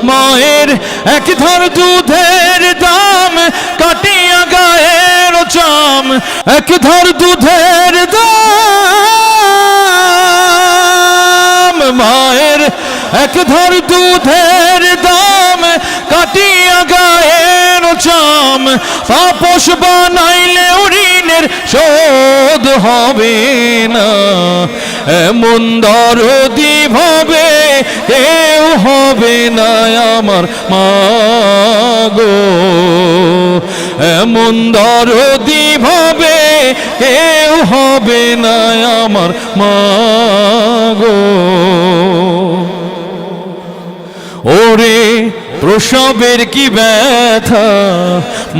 মায়ের এক ধার দুধের দাম কাটিয়া গায়ের চাম, এক ধার দুধের দাম, মায়ের এক ধার দুধের দাম কাটিয়া গায়ের চাম, তাপস বানাইলে ঋণের শোধ হবে না। এমন দরদি ভাবে কেউ হবে না আমার মা গো, এমন দরদি ভাবে কেউ হবে না আমার মা গো। ওরে প্রসবের কি ব্যথা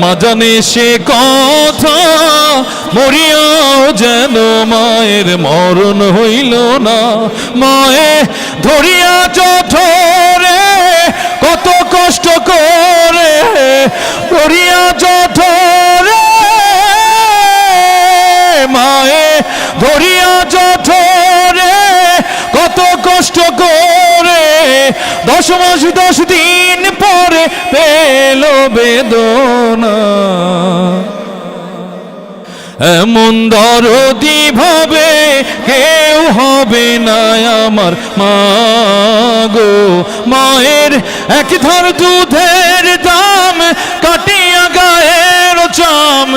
মা জানে সে কথা, মরিয়াও যেন মায়ের মরণ হইল না। মায়ে ধরিয়া জঠরে কত কষ্ট করে, ধরিয়া জঠরে মায়ে ধরিয়া জঠরে কত কষ্ট করে, 10 মাস 10 দিন পরে পেল বেদনা। এমন দরদি ভাবে কেউ হবে না আমার মা গো, মায়ের এক ধার দুধের দাম কাটিয়া গায়ের চাম,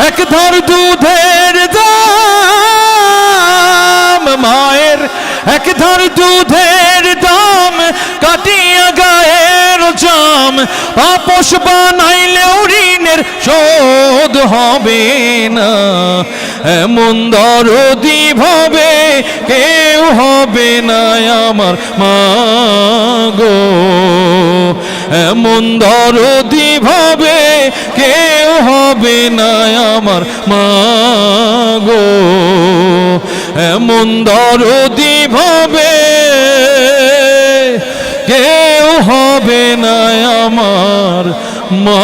এক ধার দুধের দাম, মায়ের এক ধার দুধের দাম কাটিয়া গায়ের চাম, তাপস বানাইলেও ঋণের শোধ হবে না। এমন দরদি ভাবে কেউ হবে না আমার মা গো, এমন দরদি ভাবে কেউ হবে না আমার মা গো, এমন দরদি ভাবে কেউ হবে না আমার মা।